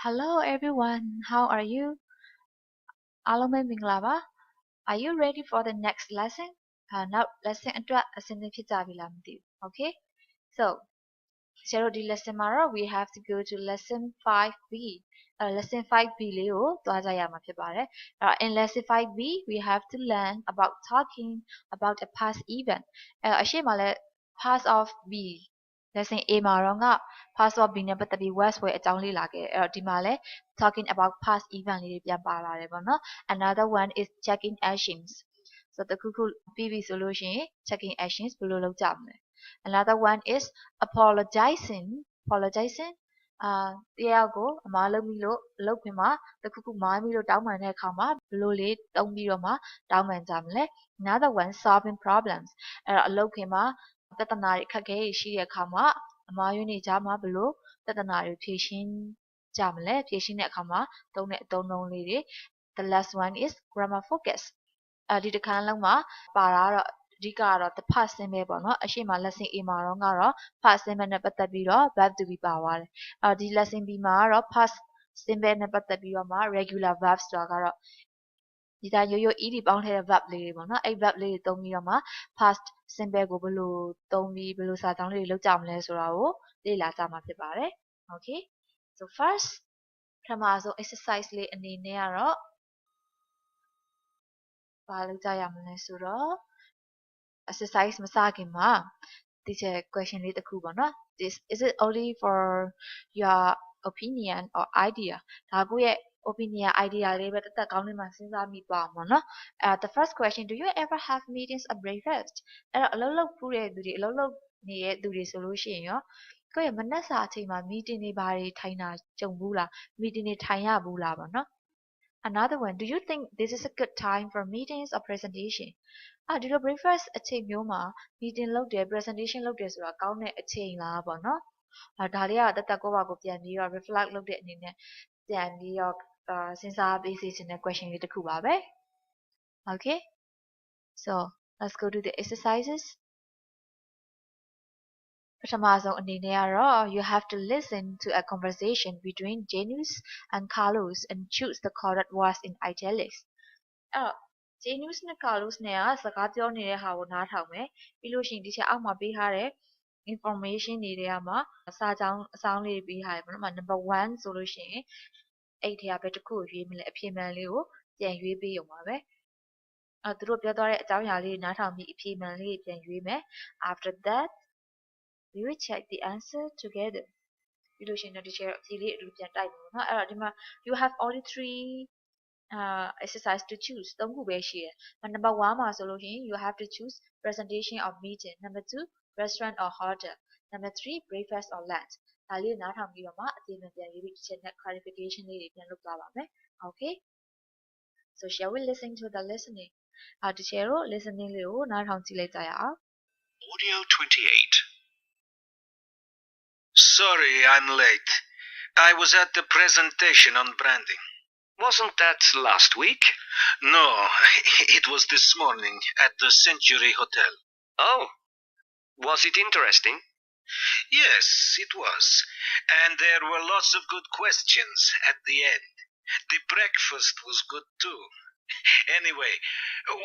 Hello everyone, how are you? အားလုံးပဲမင်္ဂလာပါ Are you ready for the next lesson? Now lesson အတွက်အဆင်သင့်ဖြစ်ကြပြီလားမသိဘူး Okay? So, ဆရာတို့ဒီ lesson မှာတော့ we have to go to lesson 5B. lesson 5B လေးကိုသွားကြရမှာဖြစ်ပါတယ်in lesson 5B, we have to learn about talking about a past event. အရှိမလဲ past of B lesson A မှာတော့က past of B နဲ့ပတ်သက်ပြီး words ဝယ်အကြောင်းလေးလာခဲ့တယ်ဒီမှာလဲ talking about past event လေးတွေပြန်ပါလာတယ်ပေါ့နော် Another one is checking actions. So တခုခုပြီးပြီဆိုလို့ရှိရင် checking actions ဘယ်လိုလုပ်ကြမလဲ Another one is apologizing. တရားကိုအမှားလုပ်ပြီးလို့အလုပ်ခွင်မှာတခုခုမှားပြီးလို့တောင်းပန်တဲ့အခါမှာဘယ်လိုလေးတုံးပြီးတော့မှတောင်းပန်ကြမလဲ Another one solving problems. အဲ့တော့အလုပ်ခွင်မှာပြဿနာတွေအခက်အခဲတွေရှိတဲ့အခါမှာအမှားယွင်းတွေကြားမှာဘယ်လိုပြဿနာတွေဖြေရှင်းကြမလဲဖြေရှင်းတဲ့အခါမှာသုံးတဲ့အသုံးအနှုန်းလေးတွေ The last one is grammar focus. ဒီတစ်ခါလုံးမှာပါတာတော့အဓိကတော့ the past simple ပေါ့နော်အရှိမ lesson A မှာတော့ကတော့ past simple နဲ့ပတ်သက်ပြီးတော့ verb to be ပါသွားတယ်ဒီ lesson B မှာကတော့ past simple နဲ့ပတ်သက်ပြီးတော့မှ regular verbs ဆိုတာကတော့ဒီတိုင်းရိုးရိုး ed ပေါင်းထည့်တဲ့ verb လေးတွေပေါ့နော်အဲ့ verb လေးတွေသုံးပြီးတော့မှ past simple ကိုဘယ်လိုသုံးပြီးဘယ်လိုစာကြောင်းလေးတွေလုပ်ကြမလဲဆိုတာကိုလေ့လာကြမှာဖြစ်ပါတယ် Okay so first ပထမဆုံး exercise လေးအနေနဲ့ကတော့ဘာလုပ်ကြရမလဲဆိုတော့ exercise မစခင်မှာ teacher question လေးတစ်ခုပေါ့နော် is it only for your opinion or idea ဒါကိုရဲ့ opinion idea လေးပဲတက်ကောင်းလေးမှစဉ်းစားမိပါမှာနော်the first question, do you ever have meetings at breakfast အဲ့တော့အလုပ်လုပ်ဖူးတဲ့သူတွေအလုပ်လုပ်နေတဲ့သူတွေဆိုလို့ရှိရင်ရောကိုယ့်ရဲ့မနက်စာအချိန်မှာ meeting တွေဘာတွေထိုင်တာကြုံဘူးလား meeting တွေထိုင်ရဘူးလားပေါ့နော် Another one, do you think this is a good time for meetings or presentation ဒီလို breakfast အချိန်မျိုးမှာ meeting လုပ်တယ် presentation လုပ်တယ်ဆိုတာကောင်းတဲ့အချိန်လားပေါ့နော်ဒါလေးကတက်ကိုပါကိုပြန်ပြီးတော့ reflect လုပ်တဲ့အနေနဲ့ပြန်ပြီးတော့စဉ်းစားပေးစီခြင်းတဲ့ question လေးတစ်ခုပါပဲ Okay so let's go to the exercises ပထမဆုံးအနေနဲ့ကတော့ you have to listen to a conversation between Janus and Carlos and choose the correct words in italics အဲ့တော့ Janus နဲ့ Carlos နဲ့ကစကားပြောနေတဲ့ဟာကိုနားထောင်မယ်ပြီးလို့ရှိရင်ဒီချက်အောက်မှာပေးထားတဲ့ information တွေထဲမှာစာကြောင်းအဆောင်လေးပေးထားတယ်ပေါ့နော် number 1ဆိုလို့ရှိရင်အဲ့ဒီထဲကဘယ်တစ်ခုကိုရွေးမလဲအဖြေမှန်လေးကိုပြန်ရွေးပေးရုံပါပဲသူတို့ပြောသွားတဲ့အကြောင်းအရာလေးနားထောင်ပြီးအဖြေမှန်လေးပြန်ရွေးမယ် after that we will check the answer together ပြီးလို့ရှိရင်တော့ဒီချက်အဖြေလေးအတူပြန်တိုက်မယ်နော်အဲ့တော့ဒီမှာ you have only 3 exercise to choose 3ခုပဲရှိတယ် number 1မှာဆိုလို့ရှိရင် you have to choose presentation or meeting number 2 restaurant or hotel number 3 breakfast or lunch ဒါလေးကိုနားထောင်ပြီးတော့မှအသေးမှန်ပြန်ရေးပြီးဒီချက်နဲ့ clarification လေးတွေပြန်လုပ်သွားပါမယ် Okay so shall we listen to the listening ဒီချက်ကို listening လေးကိုနားထောင်ကြည့်လိုက်ကြရအောင် Audio 28 Sorry, I'm late. I was at the presentation on branding. Wasn't that last week? No, it was this morning at the Century Hotel. Oh, was it interesting? Yes, it was. And there were lots of good questions at the end. The breakfast was good too. Anyway,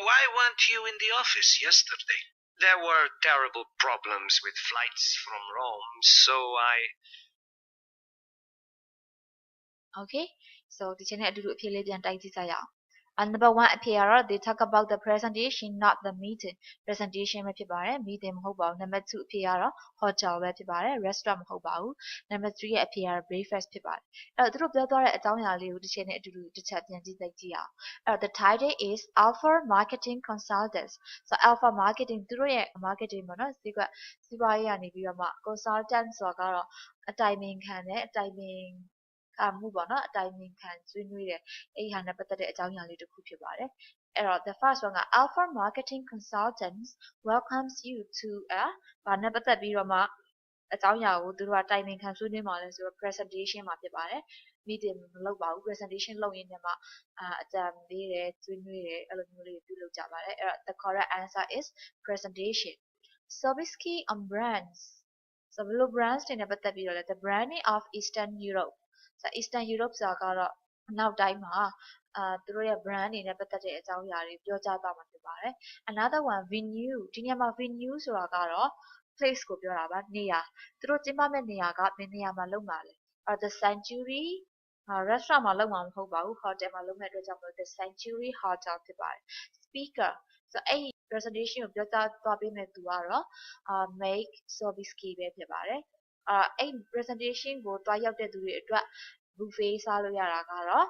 why weren't you in the office yesterday? There were terrible problems with flights from Rome, so I... Okay so ဒီချက်နဲ့အတူတူအဖြေလေးပြန်တိုက်ကြည့်ကြရအောင်number 1အဖြေကတော့ they talk about the presentation not the meeting presentation ပဲဖြစ်ပါတယ် meeting မဟုတ်ပါဘူး number 2အဖြေကတော့ hotel ပဲဖြစ်ပါတယ် restaurant မဟုတ်ပါဘူး number 3ရဲ့အဖြေကတော့ breakfast ဖြစ်ပါတယ်အဲ့တော့သူတို့ပြောသွားတဲ့အကြောင်းအရာလေးကိုတစ်ချက်နဲ့အတူတူတစ်ချက်ပြန်ကြည့်ကြည့်အောင်အဲ့တော့ the title is Alpha Marketing Consultants so Alpha Marketing သူတို့ရဲ့ marketing ပေါ့နော်စီးပွားရေးကနေပြီးတော့မှ consultant ဆိုတာကတော့အတိုင်ပင်ခံနဲ့အတိုင်ပင်မှုပေါ့နော်အတိုင်ပင်ခံဆွေးနွေးတယ်အဲ့ဟာနဲ့ပတ်သက်တဲ့အကြောင်းအရာလေးတစ်ခုဖြစ်ပါတယ်အဲ့တော့ the first one က Alpha Marketing Consultants welcomes you to a ဘာနဲ့ပတ်သက်ပြီးတော့မှအကြောင်းအရာကိုသူတို့ကတိုင်ပင်ခံဆွေးနွေးမှာလဲဆိုတော့ presentation မှာဖြစ်ပါတယ် meeting မလုပ်ပါဘူး presentation လုပ်ရင်းနဲ့မှအကြံပေးတယ်ဆွေးနွေးတယ်အဲ့လိုမျိုးလေးပြုလုပ်ကြပါတယ်အဲ့တော့ the correct answer is presentation service key on brands so ဘယ်လို brands တွေနဲ့ပတ်သက်ပြီးတော့လဲ the branding of Eastern Europe Eastern Europe ဆိုတာကတော့နောက်တိုင်းမှာသူတို့ရဲ့ brand တွေနဲ့ပတ်သက်တဲ့အကြောင်းအရာတွေပြောကြားသွားမှာဖြစ်ပါတယ် Another one venue ဒီနေရာမှာ venue ဆိုတာကတော့ place ကိုပြောတာပါနေရာသူတို့ကျင်းပမဲ့နေရာကဘယ်နေရာမှာလုပ်မှာလဲ The Century restaurant မှာလုပ်မှာမဟုတ်ပါဘူး hotel မှာလုပ်မဲ့အတွက်ကြောင့် The Century Hotel ဖြစ်ပါတယ် speaker ဆိုအဲ့ presentation ကိုပြောကြားသွားပေးမဲ့သူကတော့ Mike Sobieski ပဲဖြစ်ပါတယ်အဲ့ presentation ကိုတွားရောက်တဲ့သူတွေအတွက် buffet စားလို့ရတာကတော့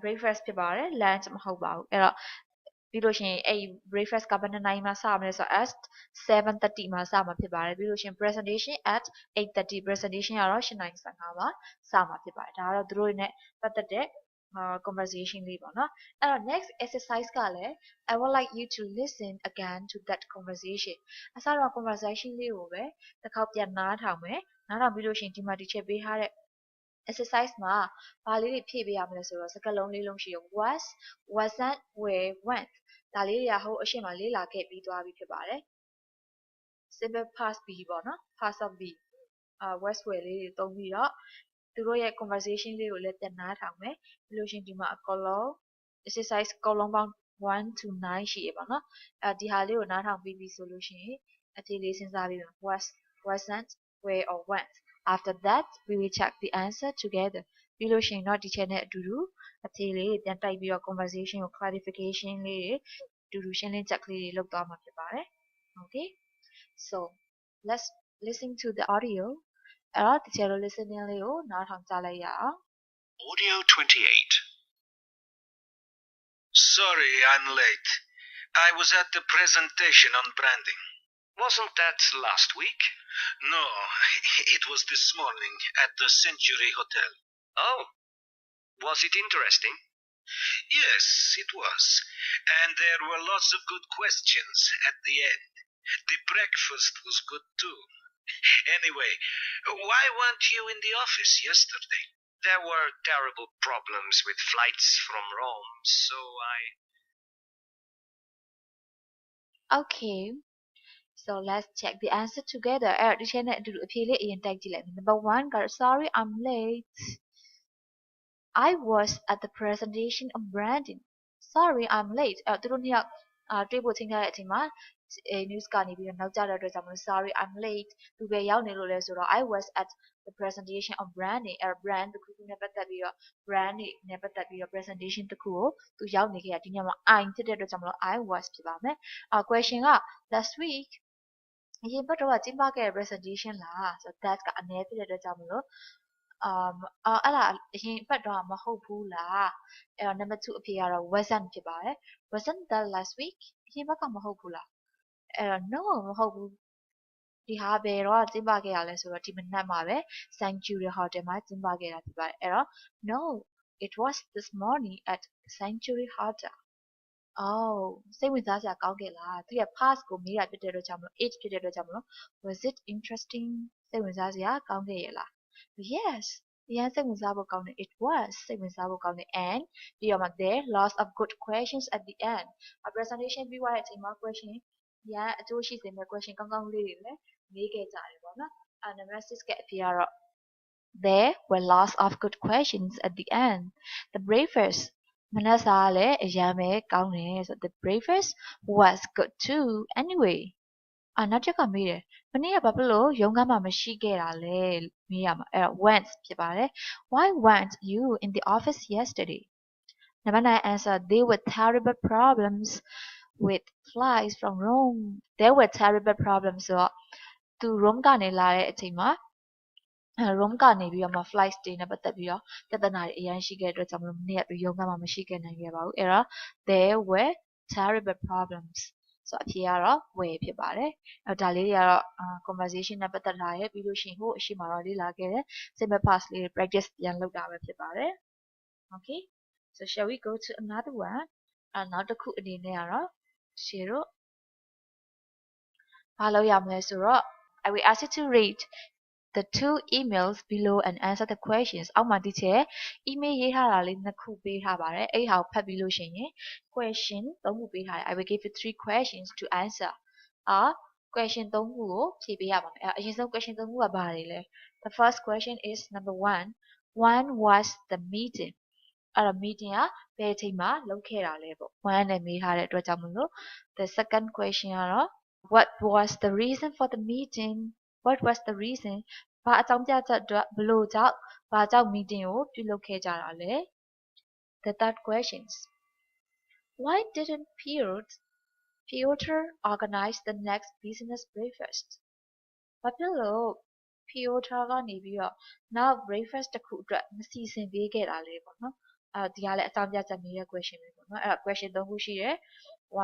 breakfast ဖြစ်ပါတယ် lunch မဟုတ်ပါဘူးအဲ့တော့ပြီးလို့ရှိရင်အဲ့ breakfast ကဘယ်နှစ်နာရီမှာစမလဲဆိုတော့ at 7:30 မှာစမှာဖြစ်ပါတယ်ပြီးလို့ရှိရင် presentation at 8:30 presentation ကတော့8:15မှာစမှာဖြစ်ပါတယ်ဒါကတော့သူတို့နဲ့ပတ်သက်တဲ့conversation လေးပေါ့နော်အဲ့တော့ next exercise ကလည်း I would like you to listen again to that conversation အစားတော့ conversation လေးကိုပဲတစ်ခေါက်ပြန်နားထောင်မယ်နားထောင်ပြီးလို့ရှိရင်ဒီမှာ teacher ပေးထားတဲ့ exercise မှာဘာလေးတွေဖြည့်ပေးရမလဲဆိုတော့စကားလုံးလေးလုံးရှိရ was wasn't where went ဒါလေးတွေကဟိုအရှိမလေးလာခဲ့ပြီးသွားပြီဖြစ်ပါတယ် simple past be ပေါ့နော် past of be was where လေးတွေသုံးပြီးတော့သူတို့ရဲ့ conversation လေးကိုလည်းပြန်နားထောင်မယ်ပြီးလို့ရှိရင်ဒီမှာအကုန်လုံး exercise အကုန်လုံးပေါင်း1 to 9ရှိရပါတော့ဒီဟာလေးကိုနားထောင်ပြီးပြီဆိုလို့ရှိရင်အဖြေလေးစဉ်းစားပြီး was wasn't where or went after that we will check the answer together ပြီးလို့ရှိရင်တော့ဒီချက်နဲ့အတူတူအဖြေလေးပြန်တိုက်ပြီးတော့ conversation ကို clarification လေးတွေအတူတူရှင်းလင်းချက်ကလေးတွေလုပ်သွားမှာဖြစ်ပါတယ် okay so let's listen to the audio အဲ့တော့ဒီချက်လို listening လေးကိုနားထောင်ကြလိုက်ရအောင် Audio 28 Sorry, I'm late. I was at the presentation on branding. Wasn't that last week? No, it was this morning at the Century Hotel. Oh, was it interesting? Yes, it was. And there were lots of good questions at the end. The breakfast was good too. Anyway, why weren't you in the office yesterday? There were terrible problems with flights from Rome, so Okay, so let's check the answer together. အဲ့တော့ဒီချက်နဲ့အတူတူအဖြေလေးအရင်တိုက်ကြည့်လိုက်မယ် Number 1 က Sorry, I'm late. I was at the presentation on branding. Sorry, I'm late. အဲ့တော့သူတို့နှစ်ယောက်တွေ့ဖို့ချိန်ထားတဲ့အချိန်မှာnews ကနေပြီးတော့နောက်ကျတဲ့အတွက်ကြောင့်မလို့ Sorry, I'm late. သူပဲရောက်နေလို့လဲဆိုတော့ I was at the presentation on branding. အဲ့ brand တစ်ခုခုနဲ့ပတ်သက်ပြီးတော့ brand တွေနဲ့ပတ်သက်ပြီးတော့ presentation တစ်ခုကိုသူရောက်နေခဲ့တာဒီညမှာ I ဖြစ်တဲ့အတွက်ကြောင့်မလို့ I was ဖြစ်ပါမယ်question က last week အရင်ဘက်တော့ကျင်းပခဲ့တဲ့ presentation လားဆိုတော့ that ကအနည်းဖြစ်တဲ့အတွက်ကြောင့်မလို့အဲ့ဒါအရင်ဘက်တော့မဟုတ်ဘူးလားအဲ့တော့ number 2အဖြေကတော့ wasn't ဖြစ်ပါတယ် wasn't that last week အရင်ဘက်ကမဟုတ်ဘူးလားအဲ့တော့ no မဟုတ်ဘူးဒီဟာဘယ်တော့ကျင်းပခဲ့ရလဲဆိုတော့ဒီမနက်မှာပဲ Century Hotel မှာကျင်းပခဲ့တာဖြစ်ပါတယ်အဲ့တော့ no it was this morning at Century Hotel စိတ်ဝင်စားစရာကောင်းခဲ့လားသူရဲ့ past ကိုမေးတာဖြစ်တဲ့အတွက်ကြောင့်မလို့ it ဖြစ်တဲ့အတွက်ကြောင့်မလို့ was it interesting စိတ်ဝင်စားစရာကောင်းခဲ့ရဲ့လား yes အရင်စိတ်ဝင်စားဖို့ကောင်းတယ် it was စိတ်ဝင်စားဖို့ကောင်းတယ် and ပြီးတော့မှ there lots of good questions at the end presentation ပြီးသွားတဲ့အချိန်မှာ question ရအကျိုးရှိစေမဲ့ question ကောင်းကောင်းလေးတွေလည်းမေးခဲ့ကြတယ်ပေါ့နော်number 6ကအဖြေကတော့ there were lots of good questions at the end the breakfast မနက်စာကလည်းအရင်ပဲကောင်းတယ်ဆို the breakfast was good too anyway နောက်ချက်ကမေးတယ်မနေ့ကဘာဖြစ်လို့ရုံးခန်းမှာမရှိခဲ့တာလဲမေးရမှာအဲ့တော့ went ဖြစ်ပါတယ် why weren't you in the office yesterday number 9 answer there were terrible problems with flights from Rome there were terrible problems ဆိုတော့သူ Rome ကနေလာတဲ့အချိန်မှာRome ကနေပြီးတော့မှ flights တွေနဲ့ပတ်သက်ပြီးတော့ပြဿနာတွေအများကြီးရှိခဲ့တဲ့အတွက်ကြောင့်မလို့မနေ့ကရုံးခန်းမှာမရှိခဲ့နိုင်ခဲ့ပါဘူးအဲ့တော့ there were terrible problems ဆိုတော့အဖြေကတော့ were ဖြစ်ပါတယ်အဲ့ဒါလေးတွေကတော့conversation နဲ့ပတ်သက်လာရဲ့ပြီးလို့ရှိရင်ဟိုအရှိမတော့လေ့လာခဲ့တဲ့ simple past လေး practice ပြန်လုပ်တာပဲဖြစ်ပါတယ် okay so shall we go to another one နောက်တစ်ခုအနေနဲ့ကတော့ရှေ့တို့ဘာလုပ်ရမလဲဆိုတော့ I will ask you to read the two emails below and answer the questions အောက်မှာဒီချက် email ရေးထားတာလေးနှစ်ခုပေးထားပါတယ်အဲ့ဟာကိုဖတ်ပြီးလို့ရှိရင် question သုံးခုပေးထားတယ် I will give you 3 questions to answer question 3ခုကိုဖြေပေးရပါမယ်။အရင်ဆုံး question 3ခုကဘာတွေလဲ The first question is number 1 when was the meeting အဲ့တော့ meeting ကဘယ်အချိန်မှာလုပ်ခဲ့တာလဲပေါ့ when နဲ့မေးထားတဲ့အတွက်ကြောင့်မလို့ the second question ကတော့ what was the reason for the meeting what was the reason ဘာအကြောင်းပြချက်အတွက်ဘလို့ကြောင့်ဘာကြောင့် meeting ကိုပြုလုပ်ခဲ့ကြတာလဲ The third questions why didn't Piotr organize the next business breakfast ဘာဖြစ်လို့ Piotr ကနေပြီးတော့နောက် breakfast တစ်ခုအတွက်မစီစဉ်ပေးခဲ့တာလဲပေါ့နော်ဒီကလည်းအကြောင်းပြချက်မေးတဲ့ question ပဲပေါ့နော်အဲ့တော့ question 3ခုရှိတယ်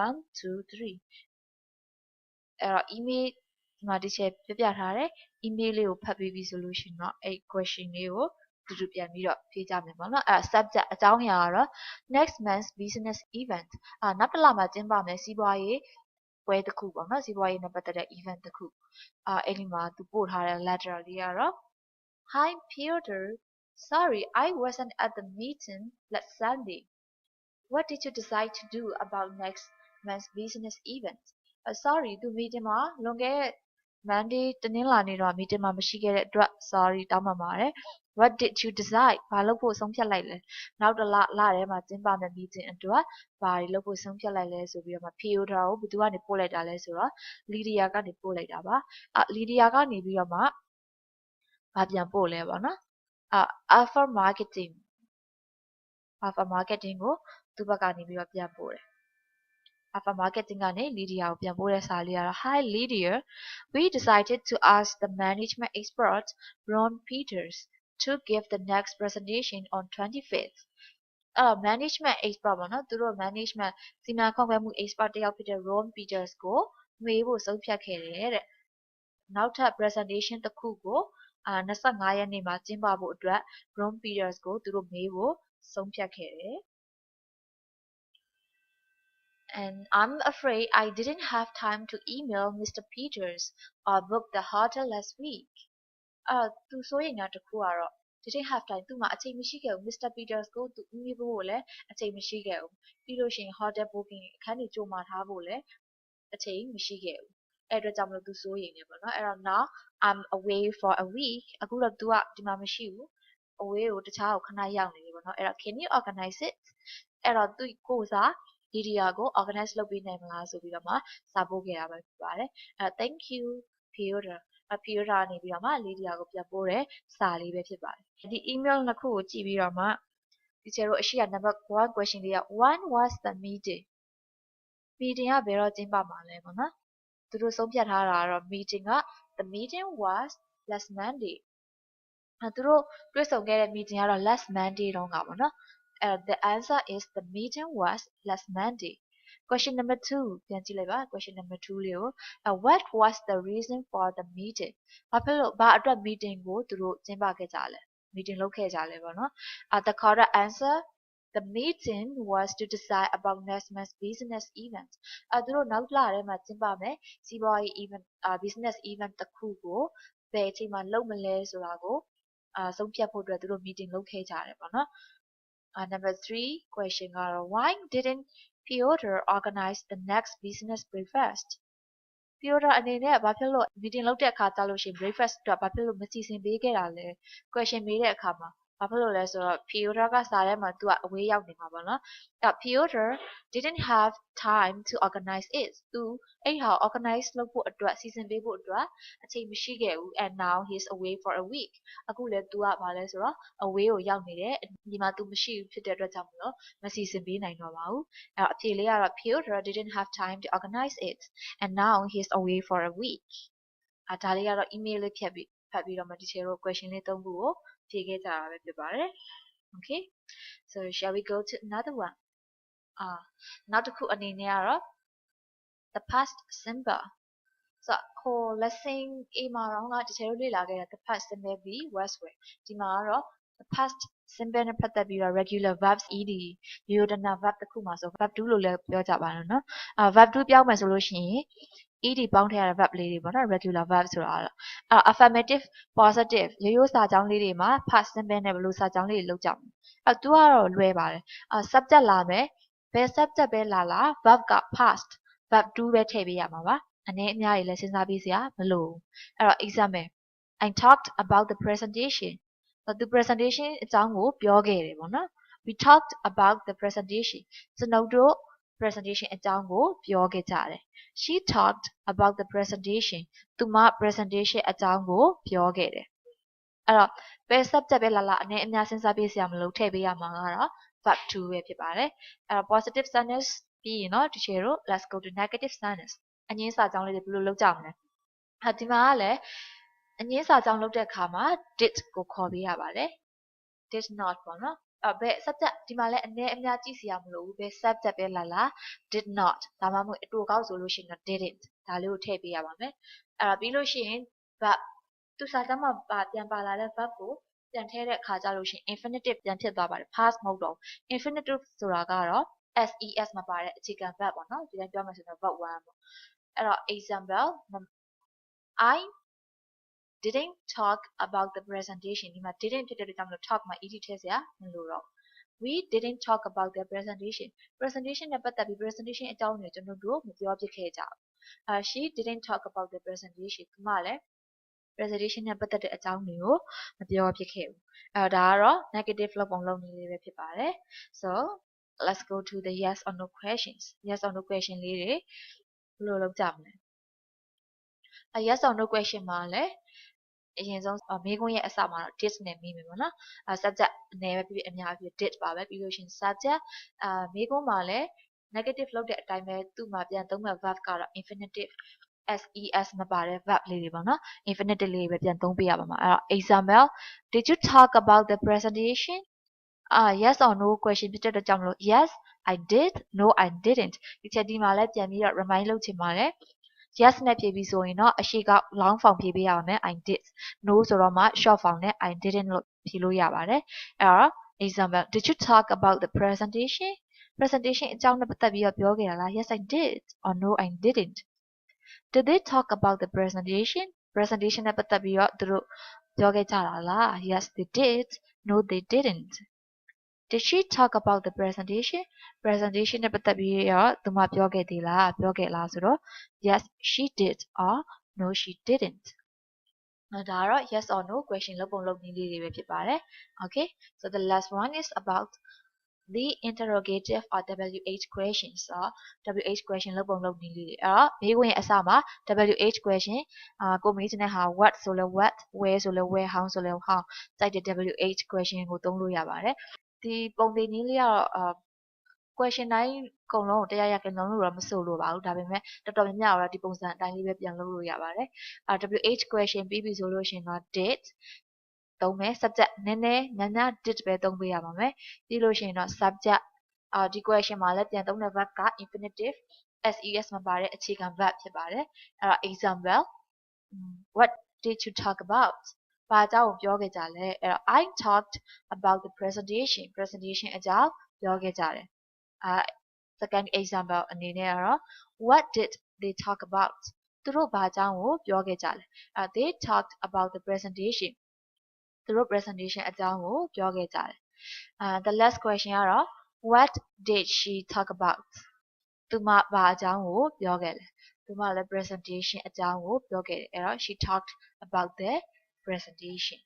1 2 3အဲ့တော့ email ဒီမှာဒီချက်ပြပြထားတယ် email လေးကိုဖတ်ပြီးပြီဆိုလို့ရှိရင်တော့အဲ့ question လေးကိုတူတူပြန်ပြီးတော့ဖြေကြမယ်ပေါ့နော်အဲ့ subject အကြောင်းအရာကတော့ next month's business event နောက်တစ်လမှာကျင်းပမယ်စီးပွားရေးပွဲတစ်ခုပေါ့နော်စီးပွားရေးနဲ့ပတ်သက်တဲ့ event တစ်ခုအဲ့ဒီမှာသူပို့ထားတဲ့ letter လေးကတော့ Hi Piotr sorry I wasn't at the meeting last Sunday what did you decide to do about next month's business event sorry သူ meeting မှာလွန်ခဲ့တဲ့ Monday တနင်္လာနေ့တော့ meeting မှာမရှိခဲ့တဲ့အတွက် sorry တောင်းပန်ပါတယ် What did you decide ဘာလုပ်ဖို့ဆုံးဖြတ်လိုက်လဲနောက်တစ်လထဲမှာကျင်းပမယ့် meeting အတွက်ဘာတွေလုပ်ဖို့ဆုံးဖြတ်လိုက်လဲဆိုပြီးတော့ Piotr ကိုဘယ်သူကနေပို့လိုက်တာလဲဆိုတော့ Lydia ကနေပို့လိုက်တာပါ Lydia ကနေပြီးတော့မှဘာပြန်ပို့လဲပေါ့နော် Alpha Marketing ကိုသူ့ဘက်ကနေပြီးတော့ပြန်ပို့တယ်Alpha Marketing ကနေ Lydia ကိုပြန်ပို့တဲ့စာလေးကတော့ Hi Lydia we decided to ask the management expert Ron Peters to give the next presentation on 25th management expert ပေါ့နော်သူတို့ management စီမံခန့်ခွဲမှု expert တယောက်ဖြစ်တဲ့ Ron Peters ကိုမေးဖို့ဆုံးဖြတ်ခဲ့တယ်တဲ့နောက်ထပ် presentation တစ်ခုကို25ရက်နေ့မှာကျင်းပဖို့အတွက် Ron Peters ကိုသူတို့မေးဖို့ဆုံးဖြတ်ခဲ့တယ် And I'm afraid I didn't have time to email Mr. Peters or book the hotel last week. သူဆိုရင်တော့တခုကတော့ didn't have time သူ့မှာအချိန်မရှိခဲ့ဘူး Mr. Peters ကိုသူ email ဖို့လည်းအချိန်မရှိခဲ့ဘူးပြီးလို့ရှိရင် hotel booking အခန်းကြီးကြိုမှာထားဖို့လည်းအချိန်မရှိခဲ့ဘူးအဲ့အတွက်ကြောင့်မလို့သူဆိုရင်လည်းပေါ့နော်အဲ့တော့ now I'm away for a week အခုတော့ तू ကဒီမှာမရှိဘူး away ကိုတခြားကိုခဏရောက်နေပြီပေါ့နော်အဲ့တော့ can you organize it အဲ့တော့သူကိုစား Lydia ကို organize လုပ်ပေးနိုင်မလားဆိုပြီးတော့မှစာပို့ခဲ့တာပဲဖြစ်ပါတယ်အဲ့ thank you Piotr Piotr ကနေပြီးတော့မှ Lydia ကိုပြန်ပို့တဲ့စာလေးပဲဖြစ်ပါတယ်ဒီ email နှစ်ခုကိုကြည့်ပြီးတော့မှဒီကျတော့အရှိက number 1 question လေးက when was the meeting ကဘယ်တော့ကျင်းပမှာလဲပေါ့နော်သူတို့ဆုံးဖြတ်ထားတာကတော့ meeting က the meeting was last Monday သူတို့တွေ့ဆုံခဲ့တဲ့ meeting ကတော့ last Monday တုန်းကပေါ့နော်the answer is the meeting was last Monday question number 2ပြန်ကြည့်လိုက်ပါ question number 2လေးကို what was the reason for the meeting ဘာအတွက် meeting ကိုသူတို့ကျင်းပခဲ့ကြလဲ meeting လုပ်ခဲ့ကြလဲပေါ့နော်the correct answer the meeting was to decide about next month's business event သူတို့နောက်လထဲမှာကျင်းပမယ်စီးပွားရေး event business event တစ်ခုကိုဘယ်အချိန်မှာလုပ်မလဲဆိုတာကိုဆုံးဖြတ်ဖို့အတွက်သူတို့ meeting လုပ်ခဲ့ကြတယ်ပေါ့နော် number 3 question ကတော့ why didn't Piotr organize the next business breakfast Piotr အနေနဲ့ဘာဖြစ်လို့ meeting လုပ်တဲ့အခါကျလို့ရှိရင် breakfast အတွက်ဘာဖြစ်လို့မစီစဉ်ပေးခဲ့တာလဲ question မေးတဲ့အခါမှာဘာဖြစ်လို့လဲဆိုတော့ Piotr ကစာထဲမှာ သူကအဝေးရောက်နေမှာပေါ့နော်Piotr didn't have time to organize it သူအဲ့ဟာ organize လုပ်ဖို့အတွက်စီစဉ်ပေးဖို့အတွက်အချိန်မရှိခဲ့ဘူး and now he's away for a week အခုလည်း သူကဘာလဲဆိုတော့ away ကိုရောက်နေတယ်ဒီမှာ သူမရှိဘူးဖြစ်တဲ့အတွက်ကြောင့်မလို့မစီစဉ်ပေးနိုင်တော့ပါဘူးအဲ့တော့အဖြေလေးကတော့ Piotr didn't have time to organize it and now he's away for a week ဒါလေးကတော့ email လေးဖတ်ပြီးတော့မှဒီချေတို့ question လေး3ခုကိုဖြေခဲ့ကြတာပဲဖြစ်ပါတယ် okay so shall we go to another one နောက်တစ်ခုအနေနဲ့ကတော့ the past simple so ဟို lesson A မှာတော့ဒီချေတို့လေ့လာခဲ့တဲ့ the past simple B was where ဒီမှာကတော့ the past simple နဲ့ပတ်သက်ပြီးတော့ regular verbs ed ရိုးရိုးတနာ verb တစ်ခုမှာဆို verb 2လို့လည်းပြောကြပါတော့နော်verb 2ပြောင်းမယ်ဆိုလို့ရှိရင်ed ပေါင်းထည့်ရတဲ့ verb လေးတွေပေါ့နော် regular verb ဆိုတာတော့affirmative positive ရိုးရိုးစာကြောင်းလေးတွေမှာ past simple နဲ့ဘယ်လိုစာကြောင်းလေးတွေလုပ်ကြမလဲသူကတော့လွယ်ပါတယ်subject လာမယ်ဘယ် subject ပဲလာ verb က past verb 2ပဲထည့်ပေးရမှာပါ အနေအများကြီးလည်းစဉ်းစားပေးစရာမလိုဘူးအဲ့တော့ example I talked about the presentation the presentation အကြောင်းကိုပြောခဲ့တယ်ပေါ့နော် we talked about the presentation ကျွန်တော်တို့ presentation အကြောင်းကိုပြောခဲ့ကြတယ် she talked about the presentation သူမ presentation အကြောင်းကိုပြောခဲ့တယ်အဲ့တော့ဘယ် subject ပဲလာလာအနေအများစဉ်းစားပေးစရာမလိုထည့်ပေးရမှာကတော့ verb to ပဲဖြစ်ပါတယ်အဲ့တော့ positive sentence ပြီးရင်တော့ဒီချေတို့ let's go to negative sentence အငင်းစာကြောင်းလေးတွေဘယ်လိုလုပ်ကြမလဲဒီမှာကလည်းအငင်းစာကြောင်းလုပ်တဲ့အခါမှာ did ကိုခေါ်ပေးရပါတယ် did not ပေါ့နော်ဘယ် subject ဒီမှာလည်းအနေအများကြည့်စရာမလိုဘူးဘယ် subject ပဲလာလာ did not ဒါမှမဟုတ်အတူကောက်ဆိုလို့ရှိရင်တော့ didn't ဒါလေးကိုထည့်ပေးရပါမယ်အဲ့တော့ပြီးလို့ရှိရင် verb သူစာကြောင်းမှာပြန်ပါလာတဲ့ verb ကိုပြန်ထည့်တဲ့အခါကျလို့ရှိရင် infinitive ပြန်ဖြစ်သွားပါတယ် past မဟုတ်တော့ infinitive ဆိုတာကတော့ ses မှာပါတဲ့အခြေခံ verb ပေါ့နော်ဒီတိုင်းပြောမှဆိုတော့ verb 1ပေါ့အဲ့တော့ example I didn't talk about the presentation ဒီမှာ didn't ဖြစ်တဲ့အတွက်ကြောင့်မလို့ talk မှာ ed ထည့်စရာမလိုတော့ we didn't talk about the presentation နဲ့ပတ်သက်ပြီး presentation အကြောင်းကိုကျွန်တော်တို့မပြောဖြစ်ခဲ့ကြဘူး she didn't talk about the presentation ဒီမှာလည်း presentation နဲ့ပတ်သက်တဲ့အကြောင်းတွေကိုမပြောဖြစ်ခဲ့ဘူးအဲ့တော့ဒါကတော့ negative လုပ်ပုံလုပ်နည်းလေးပဲဖြစ်ပါတယ် so let's go to the yes or no questions yes or no question လေးတွေဘယ်လိုလုပ်ကြမလဲyes or no question မှာလည်းအရင်ဆုံးမေးခွန်းရဲ့အစမှာတော့ did နဲ့မေးမယ်ပေါ့နော် subject အနေပဲဖြစ်ဖြစ်အများကြီး did ပါပဲပြီးလို့ရှိရင် subject မေးခွန်းမှာလည်း negative လုပ်တဲ့အတိုင်းပဲသူ့မှာပြန်သုံးမဲ့ verb ကတော့ infinitive ses မပါတဲ့ verb လေးတွေပေါ့နော် infinitive လေးပဲပြန်သုံးပေးရပါမှာအဲ့တော့ example did you talk about the presentation yes or no question ဖြစ်တဲ့အတွက်ကြောင့်မလို့ yes I did no I didn't ဒီချက်ဒီမှာလည်းပြန်ပြီးတော့ remind လုပ်ချင်ပါတယ်yes နဲ့ဖြေပြီးဆိုရင်တော့အရှိက long form ဖြေပေးရပါမယ် I did no ဆိုတော့မှ short form နဲ့ I didn't လို့ဖြေလို့ရပါတယ်အဲ့တော့ example did you talk about the presentation အကြောင်းနဲ့ပတ်သက်ပြီးတော့ပြောခဲ့တာလား yes I did or no I didn't did they talk about the presentation နဲ့ပတ်သက်ပြီးတော့သူတို့ပြောခဲ့ကြတာလား yes they did no they didn't did she talk about the presentation နဲ့ပတ်သက်ပြီးတော့သူမပြောခဲ့သေးလားပြောခဲ့လားဆိုတော့ yes she did or no she didn't ဒါကတော့ yes or no question လုပ်ပုံလုပ်နည်းလေးတွေပဲဖြစ်ပါတယ် okay so the last one is about the interrogative or WH questions or WH question လုပ်ပုံလုပ်နည်းလေးတွေအဲ့တော့မေးခွန်းရဲ့အစမှာ WH question ကိုမေးချင်တဲ့ဟာ what ဆိုလဲ what where ဆိုလဲ where how ဆိုလဲ how စိုက်တဲ့ WH question ကိုသုံးလို့ရပါတယ်ဒီပုံသင်နည်းလေးကတော့question တိုင်းအကုန်လုံးကိုတရားရကလုံးလို့တော့မဆိုလိုပါဘူးဒါပေမဲ့တော်တော်များများတော့ဒီပုံစံအတိုင်းလေးပဲပြန်လုပ်လို့ရပါတယ် WH question ပြီးပြီဆိုလို့ရှိရင်တော့ did သုံးမယ် subject နည်းနည်းများများ did ပဲသုံးပေးရပါမယ်ပြီးလို့ရှိရင်တော့ subject ဒီ question မှာလည်းပြန်သုံးတဲ့ verb က infinitive ses မှာပါတဲ့အခြေခံ verb ဖြစ်ပါတယ်အဲ့တော့ example what did you talk about ဘာအကြောင်းကိုပြောခဲ့ကြလဲအဲ့တော့ I talked about the presentation အကြောင်းပြောခဲ့ကြတယ်second example အနေနဲ့ကတော့ what did they talk about သူတို့ဘာအကြောင်းကိုပြောခဲ့ကြလဲthey talked about the presentation သူတို့ presentation အကြောင်းကိုပြောခဲ့ကြတယ်the last question ကတော့ what did she talk about သူမဘာအကြောင်းကိုပြောခဲ့လဲသူမလည်း presentation အကြောင်းကိုပြောခဲ့တယ်အဲ့တော့ she talked about the presentation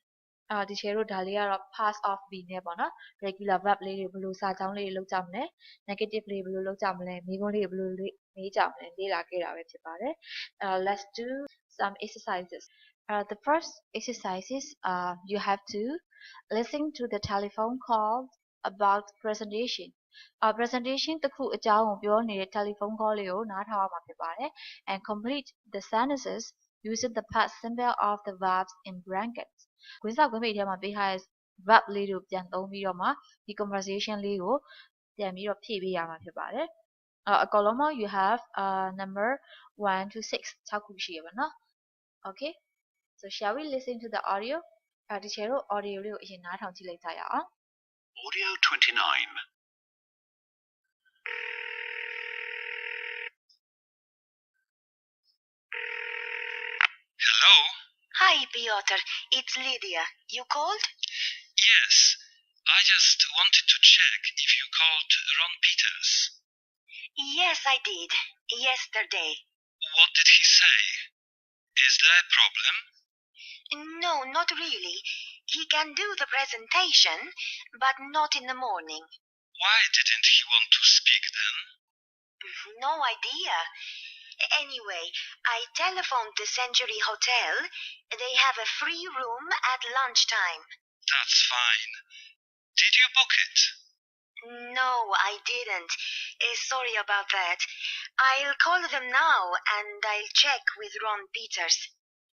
ဒီချေတို့ဒါလေးကတော့ past of being နဲ့ပေါ့နော် regular verb လေးတွေဘယ်လိုစာကြောင်းလေးတွေလုပ်ကြမလဲ negative လေးဘယ်လိုလုပ်ကြမလဲမေးခွန်းလေးဘယ်လိုမေးကြမလဲလေ့လာခဲ့တာပဲဖြစ်ပါတယ် let's do some exercises the first exercises you have to listen to the telephone call about presentation presentation တစ်ခုအကြောင်းကိုပြောနေတဲ့ telephone call လေးကိုနားထောင်ရမှာဖြစ်ပါတယ် and complete the sentences using the past simple of the verbs in brackets ခွင်းစာခွင်းပိတ်ထဲမှာပေးထားတဲ့ verb လေးတွေကိုပြန်သုံးပြီးတော့မှဒီ conversation လေးကိုပြန်ပြီးတော့ဖြည့်ပေးရမှာဖြစ်ပါတယ်အကောင်လုံးမှာ you have number 1 to 6 6ခုရှိရပါတော့ okay so shall we listen to the audio ဒီချေတို့ audio လေးကိုအရင်နားထောင်ကြည့်လိုက်ကြရအောင် Audio 29 Hello? Hi, Piotr. It's Lydia. You called? Yes. I just wanted to check if you called Ron Peters. Yes, I did. Yesterday. What did he say? Is there a problem? No, not really. He can do the presentation, but not in the morning. Why didn't he want to speak then? No idea. Anyway, I telephoned the Century Hotel. They have a free room at lunchtime. That's fine. Did you book it? No, I didn't. Sorry about that. I'll call them now and I'll check with Ron Peters.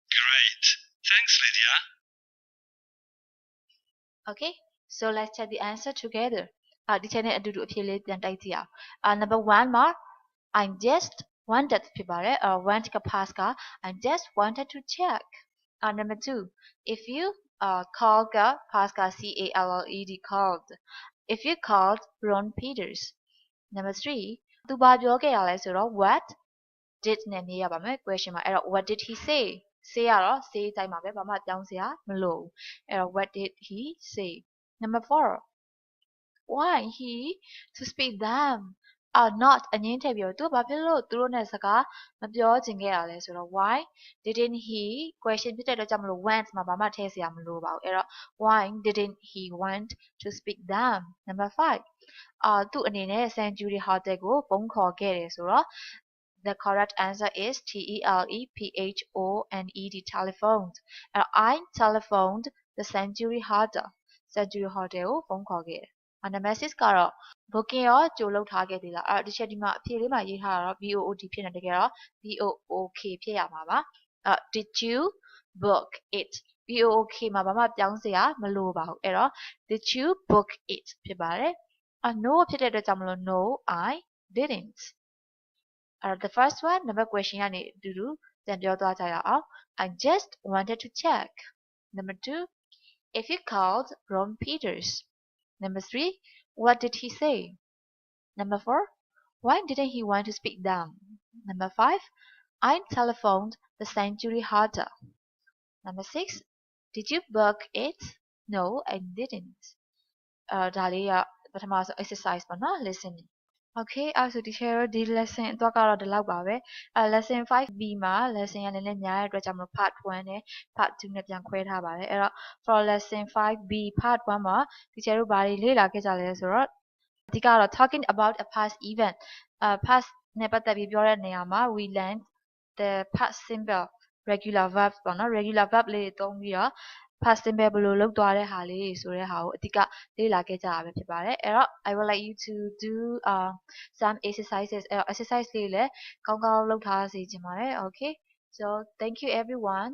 Great. Thanks, Lydia. Okay, so let's check the answer together. ဒီချက်နဲ့အတူတူအဖြေလေးပြန်တိုက်ကြည့်အောင် number 1 မှာ I just wanted ဖြစ်ပါတယ် want က past က I just wanted to check. Number 2 if you call က past က called called if you called Ron Peters. Number 3သူဘာပြောခဲ့ရလဲဆိုတော့ what did နဲ့နေရပါမယ် question မှာအဲ့တော့ what did he say say ကတော့ say တိုင်းပါပဲဘာမှပြောင်းစရာမလိုဘူးအဲ့တော့ what did he say. Number 4 why he to speak them not အငင်းထည့်ပြီးတော့သူဘာဖြစ်လို့သူတို့နဲ့စကားမပြောချင်ခဲ့တာလဲဆိုတော့ why didn't he question ဖြစ်တဲ့အတွက်ကြောင့်မလို့ went မှာဘာမှထည့်စရာမလိုပါဘူးအဲ့တော့ why didn't he want to speak them. Number 5သူ့အနေနဲ့ Century Hotel ကိုဖုန်းခေါ်ခဲ့တယ်ဆိုတော့ the correct answer is telephoned telephoned. I telephoned the Century Hotel. Century Hotel ကိုဖုန်းခေါ်ခဲ့တယ် Number 6ကတော့ booking ရောကြိုလုပ်ထားခဲ့သေးလားဒီချက်ဒီမှာအဖြေလေးမှာရေးထားတာတော့ BOOD ဖြစ်နေတကယ်တော့ BOOK ဖြစ်ရမှာပါ did you book it BOOK မှာဘာမှပြောင်းစရာမလိုပါဘူးအဲ့တော့ did you book it ဖြစ်ပါတယ်no ဖြစ်တဲ့အတွက်ကြောင့်မလို့ no I didn't. The first one number question ကနေအတူတူပြန်ပြောသွားကြရအောင် I just wanted to check. Number 2 if you called Ron Peters. Number 3 what did he say. Number 4 why didn't he want to speak them. Number 5 I telephoned the Century Hotel. Number 6 did you book it. No I didn't. ဒါလေးကပထမဆုံး exercise ပေါ့နော် listening. Okay အဲ့ဆိုဒီ share ဒီ lesson အတွက်ကတော့ဒီလောက်ပါပဲlesson 5B မှာ lesson ရနည်းနည်းများတဲ့အတွက်ကြောင့်မလို့ part 1နဲ့ part 2နဲ့ပြန်ခွဲထားပါတယ်အဲ့တော့ for lesson 5B part 1မှာဒီကျတို့ဘာတွေလေ့လာခဲ့ကြလဲဆိုတော့အဓိကတော့ talking about a past event past နဲ့ပတ်သက်ပြီးပြောတဲ့နေရာမှာ we learned the past simple regular verbs ပေါ့နော် regular verb လေးတွေသုံးပြီးတော့ past simple ဘယ်လိုလုပ်သွားတဲ့ဟာလေးတွေဆိုတဲ့ဟာကိုအဓိကလေ့လာခဲ့ကြရပဲဖြစ်ပါတယ်အဲ့တော့ I would like you to do some exercises exercise လေးလည်းကောင်းကောင်းလုပ်ထားစေချင်ပါတယ် okay so thank you everyone